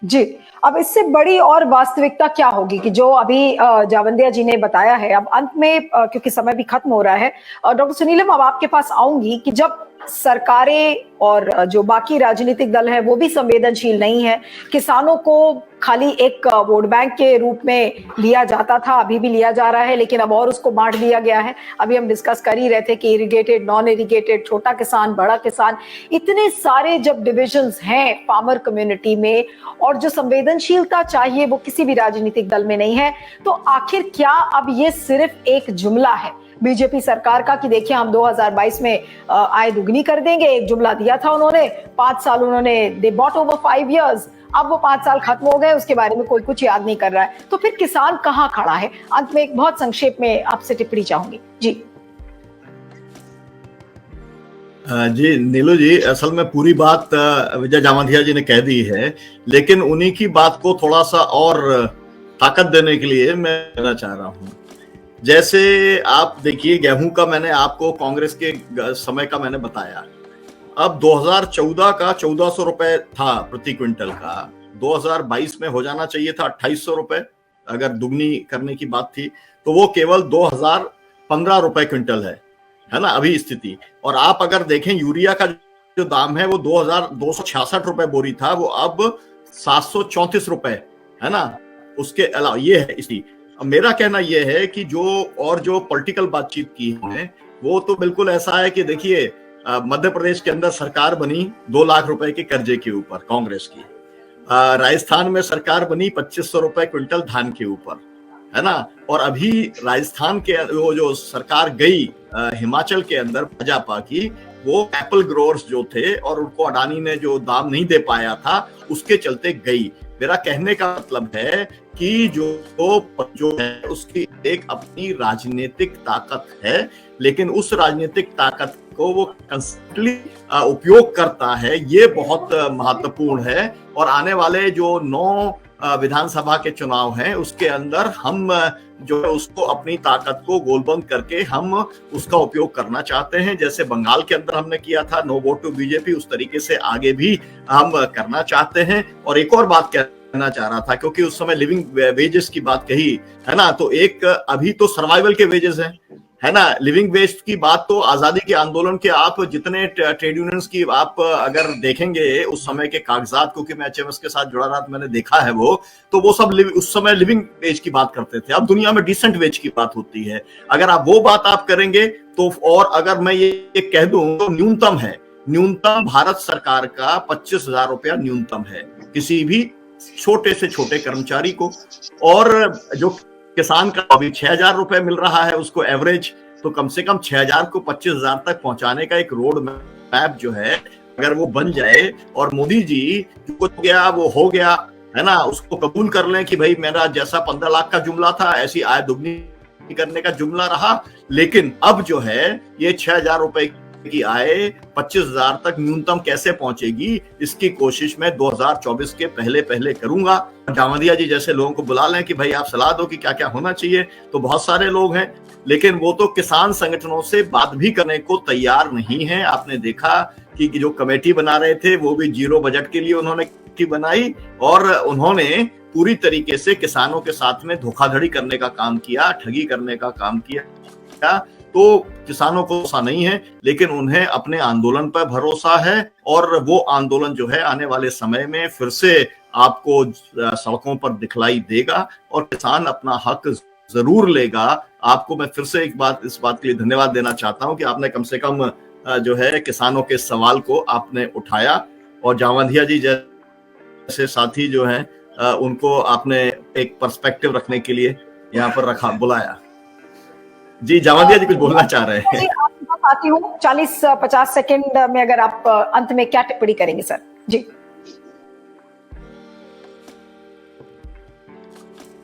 जी। अब इससे बड़ी और वास्तविकता क्या होगी कि जो अभी जावंदिया जी ने बताया है, अब अंत में क्योंकि समय भी खत्म हो रहा है, डॉक्टर सुनीलम अब आपके पास आऊंगी कि जब सरकारें और जो बाकी राजनीतिक दल है वो भी संवेदनशील नहीं है, किसानों को खाली एक वोट बैंक के रूप में लिया जाता था, अभी भी लिया जा रहा है, लेकिन अब और उसको बांट दिया गया है। अभी हम डिस्कस कर ही रहे थे कि इरिगेटेड, नॉन इरिगेटेड, छोटा किसान, बड़ा किसान, इतने सारे जब डिविजन्स हैं फार्मर कम्युनिटी में, और जो संवेदनशीलता चाहिए वो किसी भी राजनीतिक दल में नहीं है, तो आखिर क्या अब ये सिर्फ एक जुमला है बीजेपी सरकार का कि देखिए हम 2022 में आय दुगनी कर देंगे? एक जुमला दिया था उन्होंने, 5 साल उन्होंने, दे बॉट ओवर 5 years, अब वो 5 साल खत्म हो गए, उसके बारे में कोई कुछ याद नहीं कर रहा है। तो फिर किसान कहां खड़ा है? अंत में एक बहुत संक्षेप में आपसे टिप्पणी चाहूंगी जी। जी नीलू जी, असल में पूरी बात विजय जावंदिया जी ने कह दी है, लेकिन उन्हीं की बात को थोड़ा सा और ताकत देने के लिए मैं कहना चाह रहा हूं। जैसे आप देखिए, गेहूं का मैंने आपको कांग्रेस के समय का मैंने बताया, अब 2014 का 1400 रुपए था प्रति क्विंटल का, 2022 में हो जाना चाहिए था 2800 रुपए, अगर दुगनी करने की बात थी, तो वो केवल 2015 रुपए क्विंटल है ना अभी स्थिति। और आप अगर देखें यूरिया का जो दाम है वो 2266 रुपए बोरी था, वो अब 734 रुपए है ना। उसके अलावा ये है स्थिति। मेरा कहना यह है कि जो पॉलिटिकल बातचीत की है वो तो बिल्कुल ऐसा है कि देखिए, मध्य प्रदेश के अंदर सरकार बनी 2 लाख रुपए के कर्जे के ऊपर कांग्रेस की, राजस्थान में सरकार बनी 2500 रुपए क्विंटल धान के ऊपर, है ना। और अभी राजस्थान के वो जो सरकार गई हिमाचल के अंदर भाजपा की, वो एप्पल ग्रोअर्स जो थे और उनको अडानी ने जो दाम नहीं दे पाया था उसके चलते गई। मेरा कहने का मतलब है कि जो है उसकी एक अपनी राजनीतिक ताकत है, लेकिन उस राजनीतिक ताकत को वो कंस्टेंटली उपयोग करता है, ये बहुत महत्वपूर्ण है। और आने वाले जो 9 विधानसभा के चुनाव हैं उसके अंदर हम जो है उसको अपनी ताकत को गोलबंद करके हम उसका उपयोग करना चाहते हैं। जैसे बंगाल के अंदर हमने किया था नो वोट टू बीजेपी, उस तरीके से आगे भी हम करना चाहते हैं। और एक और बात कहना चाह रहा था, क्योंकि उस समय लिविंग वेजेस की बात कही है ना, तो एक अभी तो सर्वाइवल के वेजेस हैं, है ना। लिविंग वेज की बात तो आजादी के आंदोलन के आप जितने ट्रेड यूनियंस की आप अगर देखेंगे उस समय के कागजात, क्योंकि मैं एचएमएस के साथ जुड़ा रहा था, मैंने देखा है वो सब उस समय लिविंग वेज की बात करते थे। अब दुनिया में डिसेंट वेज की बात होती है। अगर आप वो बात आप करेंगे तो, और अगर मैं ये कह दूं तो न्यूनतम भारत सरकार का 25,000 रुपया न्यूनतम है किसी भी छोटे से छोटे कर्मचारी को। और जो किसान का अभी 6,000 रुपए मिल रहा है उसको एवरेज, तो कम से कम 6,000 को 25,000 तक पहुंचाने का एक रोड मैप जो है अगर वो बन जाए, और मोदी जी जो कुछ गया वो हो गया, है ना, उसको कबूल कर लें कि भाई मेरा जैसा 15 लाख का जुमला था ऐसी आय दुगनी करने का जुमला रहा, लेकिन अब जो है ये 6,000 रुपए की आय 25,000 तक न्यूनतम कैसे पहुंचेगी, इसकी कोशिश मैं 2024 के पहले करूंगा। जावंदिया जी जैसे लोगों को बुला लें कि भाई आप सलाह दो कि क्या क्या होना चाहिए, तो बहुत सारे लोग हैं, लेकिन वो तो किसान संगठनों से बात भी करने को तैयार नहीं है। आपने देखा कि जो कमेटी बना रहे थे वो भी जीरो बजट के लिए उन्होंने बनाई, और उन्होंने पूरी तरीके से किसानों के साथ में धोखाधड़ी करने का काम किया, ठगी करने का काम किया। तो किसानों को भरोसा नहीं है, लेकिन उन्हें अपने आंदोलन पर भरोसा है, और वो आंदोलन जो है आने वाले समय में फिर से आपको सड़कों पर दिखलाई देगा और किसान अपना हक जरूर लेगा। आपको मैं फिर से इस बात के लिए धन्यवाद देना चाहता हूं कि आपने कम से कम जो है किसानों के सवाल को आपने उठाया, और जावंदिया जी जैसे साथी जो हैं उनको आपने एक पर्सपेक्टिव रखने के लिए यहाँ पर बुलाया। जी जावंदिया जी कुछ बोलना चाह रहे हैं। आपके पास आती हूँ 40-50 सेकंड में, अगर आप अंत में क्या टिप्पणी करेंगे सर? जी।